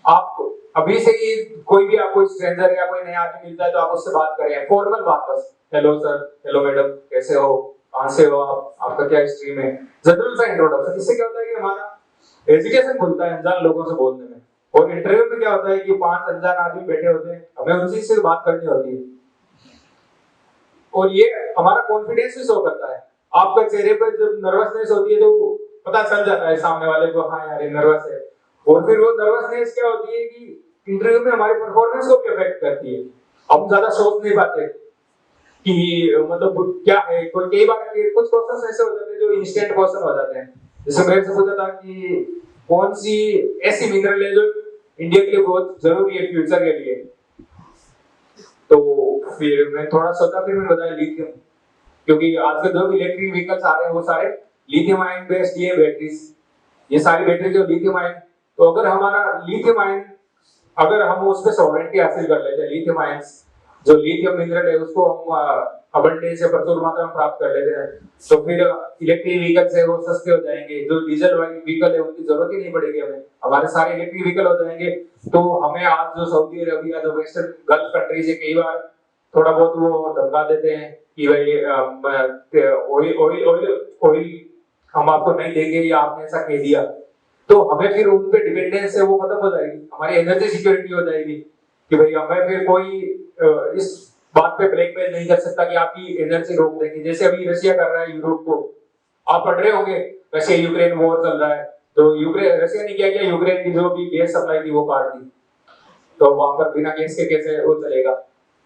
आप अभी से ही कोई भी आपको स्ट्रेंजर या कोई नया आदमी मिलता है तो आप उससे बात करें, फॉर्मल बात, बस हेलो सर, हेलो मैडम, कैसे हो, कहां से हो आप, आपका क्या स्ट्रीम है, जनरल सा इंट्रोडक्शन। इससे क्या होता है कि हमारा एजुकेशन खुलता है अनजान लोगों से बोलने में। और इंटरव्यू में क्या होता है कि 5 अनजान आदमी बैठे होते हैं, हमें उनसे से बात करनी होती है, और ये हमारा कॉन्फिडेंस भी शो करता है। आपका चेहरे पर जब नर्वसनेस होती है तो पता चल जाता है सामने वाले को, हाँ यार ये नर्वस है। और फिर वो नर्वसनेस क्या होती है कि इंटरव्यू में हमारी परफॉर्मेंस को भी अफेक्ट करती है। हम ज्यादा सोच नहीं पाते कि मतलब क्या है, कोई कई बार कुछ क्वेश्चंस ऐसे हो जाते हैं जो इंस्टेंट क्वेश्चन हो जाते हैं। जैसे मेरे से पूछा था कि कौन सी ऐसी मिनरल है जो इंडिया के लिए बहुत जरूरी है फ्यूचर के लिए, तो फिर मैं थोड़ा सोचा, फिर मैंने बताया लिथियम, क्योंकि आजकल जो भी इलेक्ट्रिक व्हीकल्स आ रहे हैं वो सारे लिथियम आयन बेस्ड ये बैटरीज, ये सारी बैटरी जो लिथियम आयन, तो अगर हमारा लिथियम आयन, अगर हम उस पे सॉल्वेंटी हासिल कर लेते हैं, लिथियम आयन जो लिथियम मिनरल है उसको हम अबंडेंस से प्रचुर मात्रा में प्राप्त कर लेते हैं, तो फिर इलेक्ट्रिक व्हीकल्स है वो सस्ते हो जाएंगे, जो डीजल वाली व्हीकल है उनकी जरूरत ही नहीं पड़ेगी हमें, हमारे सारे इलेक्ट्रिक व्हीकल हो जाएंगे। तो हमें आज जो सऊदी अरबिया, जो वेस्टर्न गल्फ कंट्रीज है, कई बार थोड़ा बहुत वो धमका देते हैं कि भाई ऑयल ऑयल ऑयल ऑयल हम आपको नहीं देंगे या आपने ऐसा कह दिया, तो हमें फिर उन पे डिपेंडेंस है वो खत्म हो जाएगी, हमारी एनर्जी सिक्योरिटी हो जाएगी कि भाई हमें फिर कोई इस बात पे ब्लैकमेल नहीं कर सकता कि आपकी एनर्जी रोक देंगे। जैसे अभी रशिया कर रहा है यूरोप को, आप पढ़ रहे होंगे, रशिया यूक्रेन वॉर चल रहा है, तो यूक्रेन, रशिया ने क्या किया, यूक्रेन की जो भी गैस सप्लाई थी वो काट दी, तो वहां पर बिना गैस के कैसे वो चलेगा।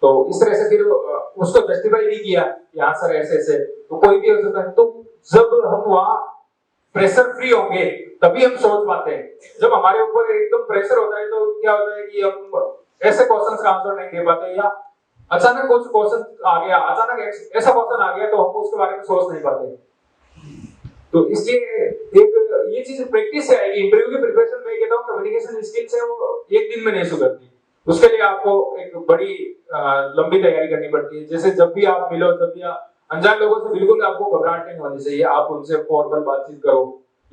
तो इस तरह से फिर उसको जस्टिफाई नहीं किया कि हाँ सर ऐसे ऐसे, तो कोई भी हो सकता है। तो जब हम वहां प्रेशर फ्री होंगे तभी हम सोच पाते हैं। जब हमारे ऊपर एकदम प्रेशर होता है तो क्या होता है कि हम ऐसे क्वेश्चंस का आंसर नहीं दे पाते, या अचानक कुछ क्वेश्चन आ गया, अचानक ऐसा क्वेश्चन आ गया तो हम उसके बारे में सोच नहीं पाते। तो इसलिए एक ये चीज प्रैक्टिस है, इंटरव्यू की प्रिपरेशन में कहता हूं कम्युनिकेशन स्किल्स है वो एक दिन में नहीं सुधरती, उसके लिए आपको एक बड़ी लंबी तैयारी करनी पड़ती है। जैसे जब भी आप मिलो, जब भी आप अनजान लोगों से, बिल्कुल आपको घबराहट नहीं होनी चाहिए, आप उनसे फॉर्मल बातचीत करो,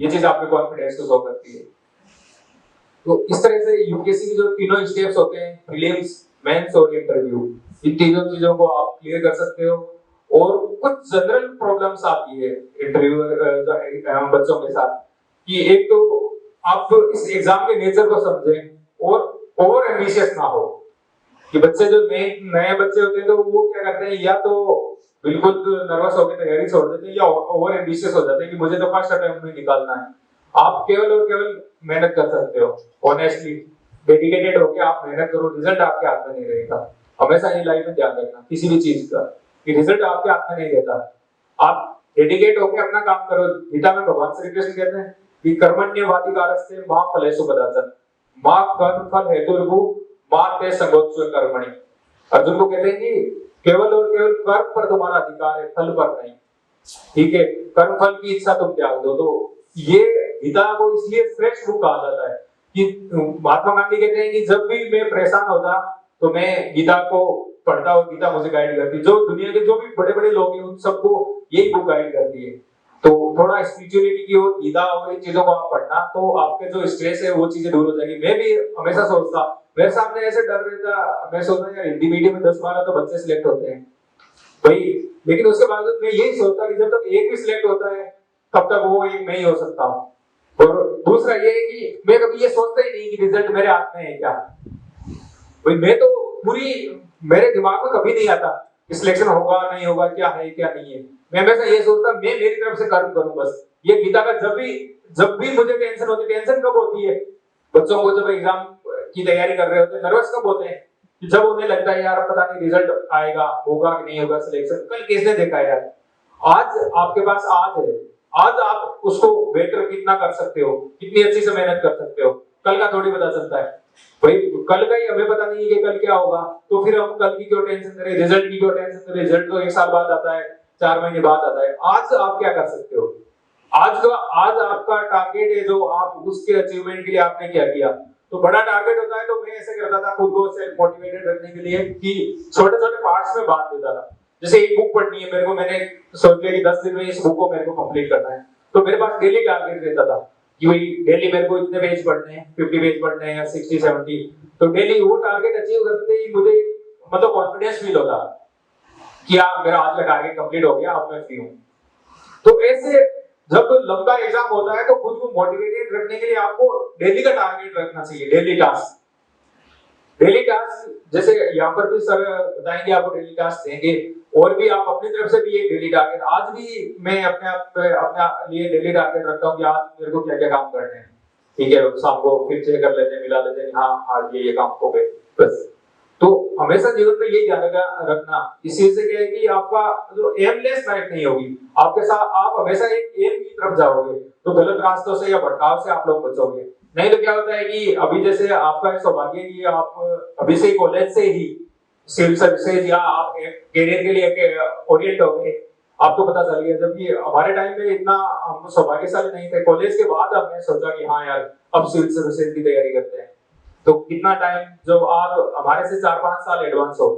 ये चीज आपके कॉन्फिडेंस को शो करती है। तो इस तरह से यूपीएससी के जो तीनों स्टेप्स होते हैं, प्रीलिम्स, मेंस और इंटरव्यू, इन तीनों चीजों को आप क्लियर कर सकते हो। और कुछ जनरल प्रॉब्लम्स आती है इंटरव्यू बच्चों के साथ, कि एक तो आप इस एग्जाम के नेचर को समझें और ओवर एम्बिशियस ना हो, कि बच्चे जो नए बच्चे होते हैं तो वो क्या करते हैं, या तो बिल्कुल नर्वस होकर तैयारी छोड़ देते हैं, या ओवर एम्बिशियस हो जाते हैं कि मुझे तो फर्स्ट अटेम्प्ट में निकालना है। आप केवल और केवल मेहनत कर सकते हो, ऑनेस्टली डेडिकेटेड होकर आप मेहनत करो, रिजल्ट आपके हाथ में नहीं रहेगा। हमेशा ये लाइफ में ध्यान रखना किसी भी चीज का, कि रिजल्ट आपके हाथ में नहीं रहता, आप डेडिकेट होकर अपना काम करो। गीता में भगवान श्री कृष्ण कहते हैं कि कर्मण्यवाधिकारस्ते मा फलेषु कदाचन मां कर्म फल हेतुर्भु मां ते संगोत्सव कर्मणि। अर्जुन को कहते हैं कि केवल और केवल कर्म पर तुम्हारा अधिकार है, फल पर नहीं। ठीक है, कर्म फल की इच्छा तुम त्याग दो। तो ये गीता को इसलिए श्रेष्ठ बुक कहा जाता है कि महात्मा गांधी कहते हैं कि जब भी मैं परेशान होता तो मैं गीता को पढ़ता और गीता मुझे गाइड करती। जो दुनिया के जो भी बड़े बड़े लोग हैं उन सबको यही बुक गाइड करती है। तो थोड़ा स्पिरिचुअलिटी की ओर गीता और इन चीजों को आप पढ़ना तो आपके जो स्ट्रेस है वो चीजें दूर हो जाएगी। मैं भी हमेशा सोचता, मेरे सामने ऐसे डर रहता, मैं सोचता यार हिंदी मीडियम में 10-12 तो बच्चे सिलेक्ट होते हैं भाई, लेकिन उसके बावजूद मैं यही सोचता कि जब तक एक भी सिलेक्ट होता है तब तक वो एक मैं ही हो सकता हूँ। और दूसरा ये है कि मैं कभी ये सोचता ही नहीं कि रिजल्ट मेरे हाथ में है क्या भाई, मैं तो पूरी मेरे दिमाग में कभी नहीं आता कि सिलेक्शन होगा नहीं होगा, क्या है क्या नहीं है। मैं हमेशा ये सोचता मैं मेरी तरफ से कर्म करूं बस। ये गीता का जब भी मुझे टेंशन होती, टेंशन कब होती है बच्चों को जब एग्जाम की तैयारी कर रहे होते हैं, नर्वस कब होते हैं कि जब उन्हें लगता है यार पता नहीं रिजल्ट आएगा, होगा कि नहीं होगा सिलेक्शन, कल किसने देखा यार। आज आपके पास आज है, आज आप उसको बेटर कितना कर सकते हो, कितनी अच्छी से मेहनत कर सकते हो, कल का थोड़ी पता चलता है भाई। कल का ही हमें पता नहीं है कि कल क्या होगा, तो फिर हम कल की क्यों टेंशन करें, रिजल्ट की क्यों टेंशन करें। रिजल्ट तो 1 साल बाद आता है, 4 महीने बाद आता है। आज आप क्या कर सकते हो, आज आपका टारगेट है जो आप उसके अचीवमेंट के लिए आपने क्या किया। तो बड़ा टारगेट होता है तो मैं ऐसे करता था खुद को सेल्फ मोटिवेटेड रखने के लिए कि छोटे छोटे पार्ट्स में बांट देता था। जैसे एक बुक पढ़नी है मेरे को, मैंने सोच लिया कि 10 दिन में इस बुक को मेरे को कंप्लीट करना है, तो मेरे पास डेली टारगेट रहता था कि भाई डेली मेरे को इतने पेज पढ़ने हैं, 50 पेज पढ़ने हैं या 60-70। तो डेली वो टारगेट अचीव करते ही मुझे मतलब कॉन्फिडेंस फील होता कि यार मेरा आज का टारगेट कंप्लीट हो गया, अब मैं फ्री हूं। तो ऐसे जब लंबा एग्जाम होता है तो खुद को मोटिवेटेड रखने के लिए आपको डेली का टारगेट रखना चाहिए। डेली टास्क जैसे यहाँ पर भी सर बताएंगे, आपको डेली टास्क देंगे और भी आप अपनी तरफ से भी एक डेली टारगेट। आज भी मैं अपने लिए डेली टारगेट रखता हूँ कि आज मेरे को क्या क्या काम करने हैं। ठीक है, शाम को फिर चेक कर लेते हैं, मिला लेते हैं, हाँ आज ये काम हो गए बस। तो हमेशा जीवन में यही ध्यान रखना, इस चीज से क्या है कि आपका जो एमलेस लाइफ नहीं होगी, आपके साथ आप हमेशा एक एम की तरफ जाओगे, तो गलत रास्तों से या भटकाव से आप लोग बचोगे। नहीं तो क्या होता है कि अभी जैसे आपका सौभाग्य कि आप अभी से कॉलेज से ही सिविल सर्विसेज या आप कैरियर के लिए ओरिएंट हो गए, आपको पता चल गया। जबकि हमारे टाइम में इतना हम सौभाग्यशाली नहीं थे, कॉलेज के बाद हमने सोचा कि हाँ यार अब सिविल सर्विसेज की तैयारी करते हैं। तो कितना टाइम जब आप हमारे से 4-5 साल एडवांस हो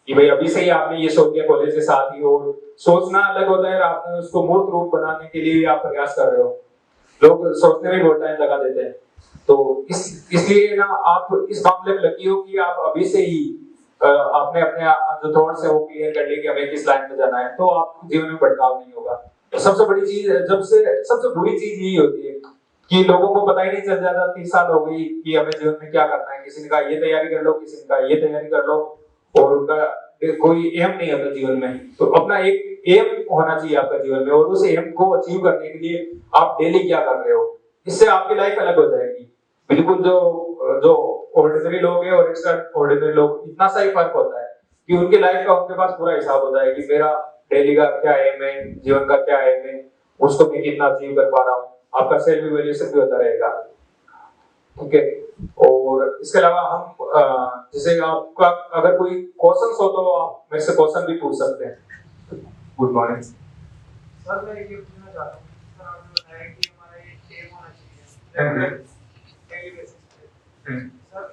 कि भाई अभी से ही आपने ये सोच लिया कॉलेज के साथ ही, और सोचना अलग होता है, आपने उसको मूर्त रूप बनाने के लिए आप प्रयास कर रहे हो। लोग सोचने में बहुत टाइम लगा देते हैं। तो इसलिए ना आप इस मामले में लगी हो कि आप अभी से ही आपने अपने जो थॉट्स है वो क्लियर कर लिए कि हमें किस लाइन में जाना है, तो आपके जीवन में भटकाव नहीं होगा। तो सबसे बड़ी चीज सबसे बुरी चीज यही होती है कि लोगों को पता ही नहीं चल जाता, 30 साल हो गई कि हमें जीवन में क्या करना है। किसी ने कहा ये तैयारी कर लो, किसी ने कहा ये तैयारी कर लो, और उनका कोई एम नहीं होता जीवन में। तो अपना एक एम होना चाहिए आपका जीवन में, और उस एम को अचीव करने के लिए आप डेली क्या कर रहे हो, इससे आपकी लाइफ अलग हो जाएगी। बिल्कुल जो ऑर्डिनरी लोग हैं और एक्स्ट्रा ऑर्डिनरी लोग, इतना सा ही फर्क होता है कि उनकी लाइफ का उनके पास पूरा हिसाब होता है कि मेरा डेली का क्या एम है, जीवन का क्या एम है, उसको मैं कितना अचीव कर पा रहा हूँ। आपका सेल्फ इवैल्यूएशन भी होता रहेगा। ठीक है, और इसके अलावा हम जैसे आपका अगर कोई क्वेश्चंस हो तो आप मेरे से क्वेश्चन भी पूछ सकते हैं। Good morning
sir. मैं ये पूछना चाहता हूँ, सर आपने बताया कि हमारा ये एम होना चाहिए डेली बेसिस पे। सर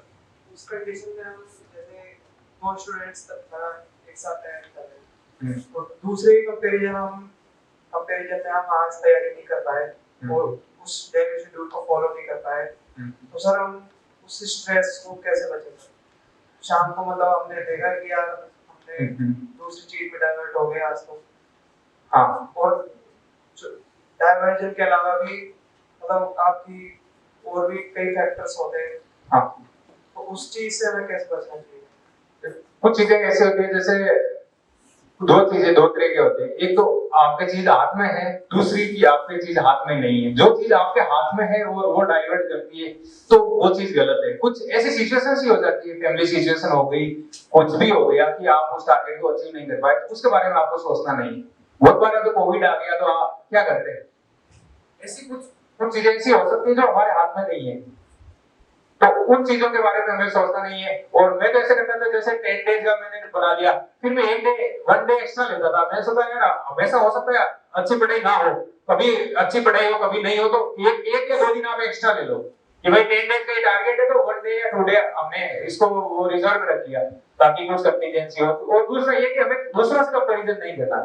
उस कंडीशन में हम जैसे 2 स्टूडेंट्स एक साथ तैयारी कर रहे हैं और दूसरे कंपैरिजन में हम आज तैयारी नहीं कर पाए और उस डेली शेड्यूल को फॉलो नहीं कर पाए, तो सर हम उस स्ट्रेस को कैसे बचेंगे? शाम को मतलब हमने देखा कि यार हमने दूसरी चीज में डाइवर्ट हो गए आज तो। हाँ, और डाइवर्जन के अलावा भी मतलब आपकी और भी कई फैक्टर्स होते हैं। हाँ, तो उस चीज से हमें कैसे बचना चाहिए?
कुछ चीजें ऐसे होती है, जैसे दो तरह के होते हैं। एक तो आपकी चीज हाथ में है, दूसरी की आपकी चीज हाथ में नहीं है। जो चीज आपके हाथ में है और वो डाइवर्ट करती है तो वो चीज गलत है। कुछ ऐसी सिचुएशंस ही हो जाती है, फैमिली सिचुएशन हो गई, कुछ भी हो गया कि आप उस टारगेट को अचीव नहीं कर पाए, तो उसके बारे में आपको सोचना नहीं। बहुत बार तो कोविड आ गया तो आप क्या करते हैं, ऐसी कुछ चीजें ऐसी हो सकती है जो हमारे हाथ में नहीं है। तो उन चीजों के बारे में हमें सोचना नहीं है। और मैं तो ऐसे करता था, जैसे 10 डेज का मैंने बना लिया, फिर मैं वन डे एक्स्ट्रा लेता था। मैं सोचा यार हमेशा हो सकता है अच्छी पढ़ाई ना हो, कभी अच्छी पढ़ाई हो कभी नहीं हो, तो एक या 2 दिन आप एक्स्ट्रा ले लो कि भाई 10 डेज का ही टारगेट है, तो 1 डे या 2 डे हमने इसको वो रिजर्व में रख लिया ताकि कुछ कंटीजेंसी हो। और दूसरा ये कि हमें दूसरों से कंपैरिजन नहीं करना,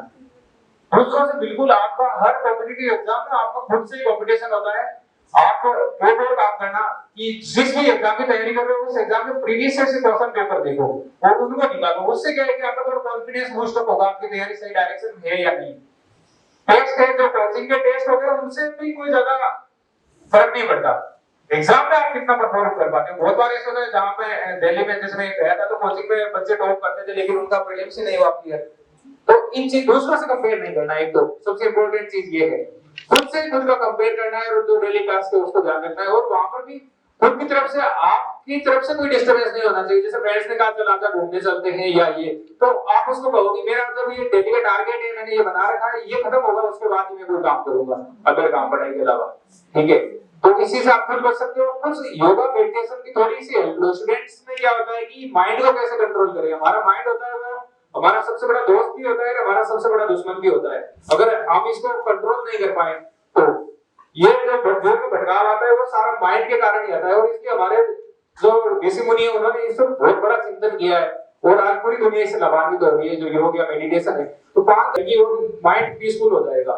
दूसरों से बिल्कुल। आपका हर कॉम्पिटिटिव एग्जाम में आपका खुद से कंपटीशन होता है। आप वो काम करना कि जिस भी एग्जाम की तैयारी कर रहे हो उस एग्जाम के प्रीवियस ईयर से क्वेश्चन पेपर देखो और उनको निकालो। उससे क्या है कि आपका थोड़ा कॉन्फिडेंस बूस्ट अप होगा, आपकी तैयारी सही डायरेक्शन में है या नहीं। टेस्ट है जो कोचिंग के टेस्ट हो गए, उनसे भी कोई ज्यादा फर्क नहीं पड़ता। एग्जाम में आप कितना परफॉर्म कर पाते हो। बहुत बार ऐसा होता है जहां पे दिल्ली में जिसमें गया था, तो कोचिंग में बच्चे टॉप करते थे लेकिन उनका प्रीलिम्स ही नहीं हुआ क्लियर। तो इन चीज दूसरों से कंपेयर नहीं करना। एक तो सबसे इंपॉर्टेंट चीज ये है, खुद से खुद का कंपेयर करना है और जो डेली टास्क है उसको ध्यान रखना है। और वहां पर भी खुद की तरफ से, आपकी तरफ से कोई डिस्टरबेंस नहीं होना चाहिए। जैसे फ्रेंड्स ने कहा चल आजा घूमने चलते हैं या ये, तो आप उसको कहोगे मेरा जब ये डेली का टारगेट है, मैंने ये बना रखा है, ये खत्म होगा उसके बाद ही मैं कोई काम करूंगा अगर काम पढ़ाई के अलावा। ठीक है, तो इसी से आप खुद बच सकते हो। कुछ योगा मेडिटेशन की थोड़ी सी हेल्प लो। स्टूडेंट्स में क्या होता है कि माइंड को कैसे कंट्रोल करें। हमारा माइंड होता है वो हमारा सबसे बड़ा दोस्त भी होता है, हमारा सबसे बड़ा दुश्मन भी होता है। अगर हम इसको कंट्रोल नहीं कर पाए तो ये जो भटकाव आता है वो सारा माइंड के कारण ही आता है। और इसलिए हमारे जो ऋषि मुनि है उन्होंने इस पर बहुत बड़ा चिंतन किया है और आज पूरी दुनिया इससे लाभान्वित हो रही है। जो योग या मेडिटेशन है, तो 5 लगी और माइंड पीसफुल हो जाएगा।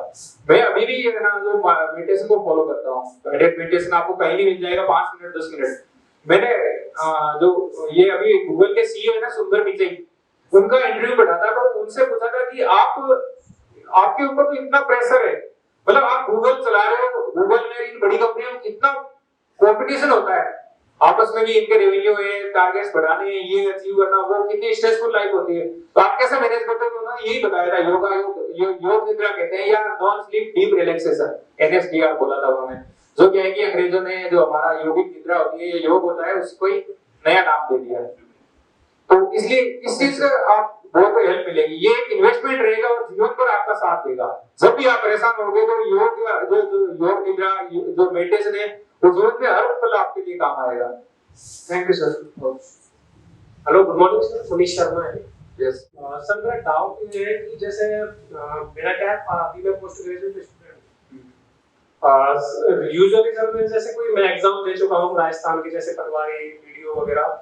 मैं अभी भी ना जो मेडिटेशन को फॉलो करता हूँ, गाइडेड मेडिटेशन आपको कहीं नहीं मिल जाएगा, 5 मिनट 10 मिनट। मैंने जो ये अभी गूगल के सीईओ है ना सुंदर पिचई, उनका इंटरव्यू पढ़ा था, तो उनसे पूछा था कि आपके ऊपर तो इतना प्रेशर है, मतलब आप गूगल चला रहे हो, गूगल में इन बड़ी कंपनियों में कितना कंपटीशन होता है, आपस में भी इनके रेवेन्यू है, टारगेट्स बढ़ाने हैं, ये अचीव करना, वो कितनी स्ट्रेसफुल लाइफ होती है, तो आप कैसे मैनेज करते हो। उन्होंने यही बताया था, योग निद्रा कहते हैं या नॉन स्लीप डीप रिलैक्सेशन, एनएसडीआर बोला था उन्होंने। जो क्या है कि अंग्रेजों ने जो हमारा योगिक निद्रा होती है, ये योग होता है, उसको ही नया नाम दे दिया है। तो इसलिए इस चीज से आप बहुत हेल्प मिलेगी। ये एक इन्वेस्टमेंट रहेगा और जीवन पर आपका साथ देगा। जब भी आप परेशान होगे तो योग निद्रा जो मेडिटेशन है वो जीवन में हर पल आपके लिए काम आएगा। Thank you sir.
Hello, good morning sir, Manish Sharma है।
यस
सर, मेरा डाउट ये है कि जैसे मेरा क्या है, अभी मैं पोस्ट ग्रेजुएट स्टूडेंट हूँ। यूजुअली सर मैं जैसे कोई मैं एग्जाम दे चुका हूँ राजस्थान के, जैसे पटवारी वीडियो वगैरह।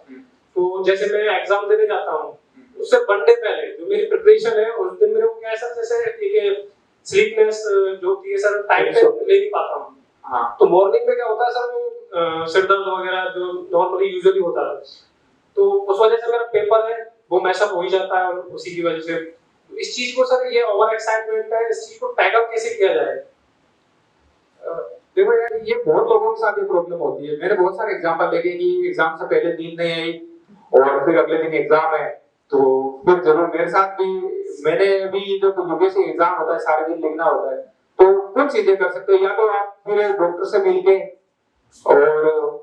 तो जैसे मैं एग्जाम देने जाता हूँ उससे 1 डे पहले जो मेरी प्रिपरेशन है उस दिन मेरे को क्या है सर, जैसे एक स्लीपनेस जो होती है सर, टाइम पे ले नहीं पाता हूँ।
हाँ,
तो मॉर्निंग में क्या होता है सर, वो सिर दर्द वगैरह जो नॉर्मली यूजुअली होता है, तो उस वजह से मेरा पेपर है वो मैशअप हो ही जाता है। और उसी की वजह से इस चीज को सर, ये ओवर एक्साइटमेंट है, इस चीज को टैग अप कैसे किया जाए।
देखो यार, ये बहुत लोगों के साथ ये प्रॉब्लम होती है। मैंने बहुत सारे एग्जांपल देखे कि एग्जाम से पहले नींद नहीं आई और फिर अगले दिन एग्जाम है, तो फिर जरूर मेरे साथ भी, मैंने भी जो यूपीएससी एग्जाम होता है सारे दिन लिखना होता है, तो कुछ चीजें कर सकते हो। या तो आप फिर डॉक्टर से मिलके और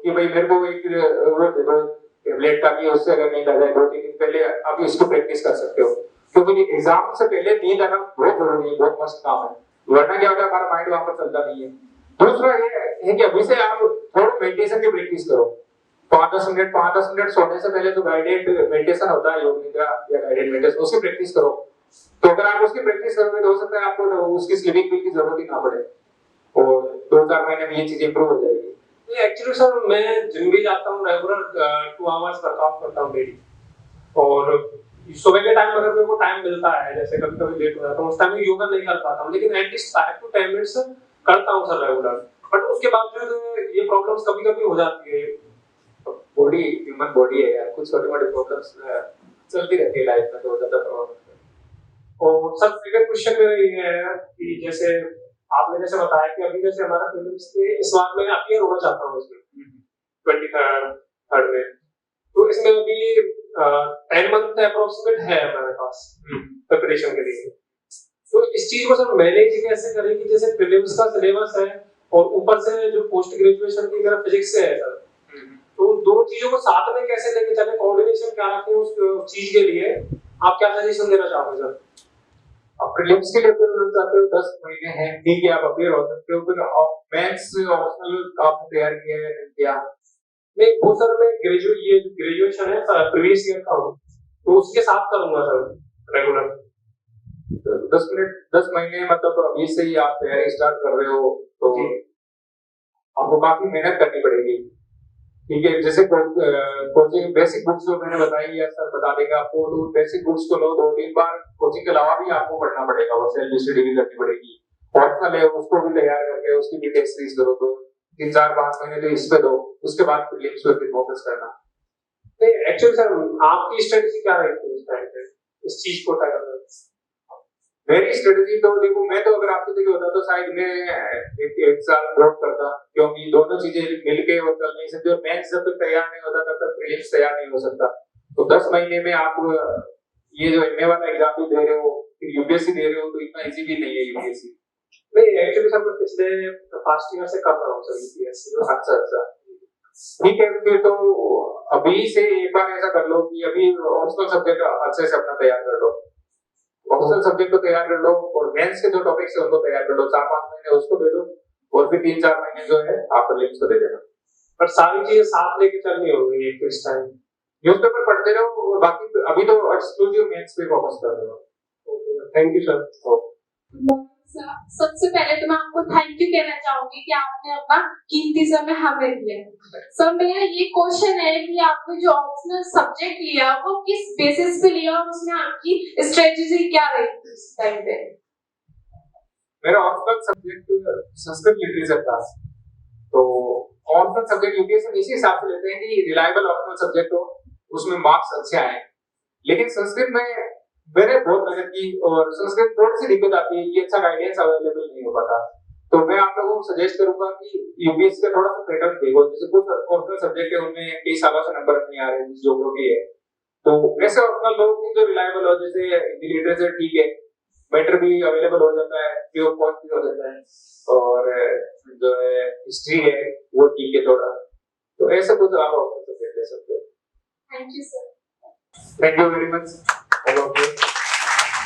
कि भाई मेरे को एक वो दे दो टेबलेट का, कि उससे अगर नींद आ जाए 2-3 दिन पहले आप इसको प्रैक्टिस कर सकते हो। क्योंकि एग्जाम से पहले नींद आना बहुत जरूरी है, बहुत मस्त काम है, वरना क्या होता है हमारा माइंड वहां पर चलता नहीं है। दूसरा ये है कि अभी से आप थोड़ा मेडिटेशन की प्रैक्टिस करो। 5-10 मिनट सोने से पहले जो गाइडेड मेडिटेशन होता है, योग निद्रा या गाइडेड मेडिटेशन, उसकी प्रैक्टिस करो। तो अगर आप उसकी प्रैक्टिस करोगे तो हो सकता है आपको उसकी स्लीपिंग पिल की जरूरत ही ना पड़े और 2-4 महीने में ये चीज इंप्रूव हो जाएगी।
एक्चुअली सर मैं जिम भी जाता हूँ रेगुलर, 2 आवर्स वर्कआउट करता हूँ डेली। और सुबह के टाइम अगर मेरे को टाइम मिलता है, जैसे कभी कभी लेट हो जाता हूँ, उस टाइम में योगा नहीं कर पाता हूँ, लेकिन एटलीस्ट 5 to 10 मिनट्स करता हूँ सर रेगुलर। बट उसके बावजूद ये प्रॉब्लम्स कभी कभी हो जाती है।
बॉडी ह्यूमन बॉडी है यार, कुछ छोटी मोटी प्रॉब्लम्स चलती रहती है लाइफ में, तो ज्यादा प्रॉब्लम।
और सर सेकंड क्वेश्चन मेरा ये है कि जैसे आपने जैसे बताया कि अभी जैसे हमारा प्रीलिम्स के इस बार मैं अपीयर होना चाहता हूँ इसमें 23rd में, तो इसमें अभी 10 मंथ अप्रोक्सीमेट है हमारे पास प्रिपरेशन के लिए। तो इस चीज को सर मैनेज कैसे करें कि जैसे प्रीलिम्स का सिलेबस है और ऊपर से जो पोस्ट ग्रेजुएशन की मेरा फिजिक्स से है सर, तो दोनों चीजों को साथ में कैसे लेके चले, कोऑर्डिनेशन क्या रखें उस चीज के लिए, आप क्या सजेशन देना चाहोगे सर।
अब प्रीलिम्स के लिए अप्लाई चाहते हो 10 महीने हैं, ठीक है, आप अप्लाई हो सकते हो। फिर मेंस ऑप्शनल आपने तैयार किया है क्या?
नहीं वो सर मैं ग्रेजुएशन है प्रीवियस ईयर का हूँ, तो उसके साथ करूंगा सर रेगुलर।
10 महीने मतलब अभी से ही आप तैयारी स्टार्ट कर रहे हो तो
जी।
आपको काफी मेहनत करनी पड़ेगी। ठीक है, जैसे कोचिंग बेसिक बुक्स जो मैंने बताई या सर बता देंगे आपको, तो बेसिक बुक्स को लो, 2-3 बार कोचिंग के अलावा भी आपको पढ़ना पड़ेगा, वो सेल्फ स्टडी भी करनी पड़ेगी। ऑप्शनल है उसको भी तैयार करके उसकी भी टेस्ट सीरीज करो, तो 3-4-5 महीने तो इस पे दो, उसके बाद प्रीलिम्स पे फिर फोकस करना।
नहीं एक्चुअली सर आपकी स्ट्रेटेजी क्या रहेगी उस टाइम पे इस चीज को टैकल करने की?
मेरी स्ट्रेटेजी तो देखो, मैं तो अगर आपकी जगह होता तो शायद मैं एक साल ड्रॉप करता, क्योंकि दोनों चीजें मिलके वो चल नहीं सकती, और मेंस जब तक तैयार नहीं होता तब तक प्रीलिम्स तैयार नहीं हो सकता। तो 10 महीने में आप ये जो एमए वाला एग्जाम भी दे रहे हो, फिर यूपीएससी दे रहे हो, तो इतना इजी भी नहीं है यूपीएससी।
नहीं एक्चुअली सर मैं पिछले फास्ट ईयर से कर रहा हूँ सर यूपीएससी।
अच्छा, ठीक है, फिर तो अभी से एक बार ऐसा कर लो कि अभी ऑप्शनल सब्जेक्ट अच्छे से अपना तैयार कर लो, ऑप्शनल सब्जेक्ट को तैयार कर लो, और मेंस के जो टॉपिक्स है उनको तैयार कर लो, 4-5 महीने उसको दे दो, और फिर 3-4 महीने जो है आप प्रीलिम्स को दे देना।
पर सारी चीजें साथ लेके चलनी होगी एक इस टाइम।
न्यूज़पेपर पढ़ते रहो, और बाकी अभी तो एक्सक्लूसिव मेंस पे फोकस कर रहे हो।
Thank you sir.
सबसे पहले तो मैं आपको थैंक यू कहना चाहूंगी कि आपने अपना कीमती समय हमें दिया। सर मेरा ये क्वेश्चन है कि आपने जो ऑप्शनल सब्जेक्ट लिया वो किस बेसिस पे लिया और उसमें आपकी स्ट्रेटेजी क्या रही थी उस टाइम पे?
मेरा ऑप्शनल सब्जेक्ट संस्कृत लिटरेचर था, तो ऑप्शनल सब्जेक्ट यूपीएससी इसी हिसाब से लेते हैं कि रिलायबल ऑप्शनल सब्जेक्ट हो, उसमें मार्क्स अच्छे आए। लेकिन संस्कृत में मैंने बहुत मेहनत की, और संस्कृत थोड़ी सी दिक्कत आती है कि अच्छा गाइडेंस अवेलेबल नहीं हो पाता। तो मैं आप लोगों को सजेस्ट करूंगा कि यूपीएससी का थोड़ा सा पैटर्न देखो, जैसे कुछ ऑप्शनल सब्जेक्ट है उनमें कई सालों से नंबर नहीं आ रहे, ज्योग्राफी है, तो ऐसे ऑप्शनल लोग जो रिलायबल हो, जैसे लिटरेचर ठीक है, मैटर भी अवेलेबल हो जाता है, फ्री ऑफ कॉस्ट भी हो जाता है, और जो है हिस्ट्री है वो ठीक है थोड़ा, तो ऐसे कुछ आप ऑप्शनल सब्जेक्ट ले सकते हो।
Thank you sir.
Thank you very much.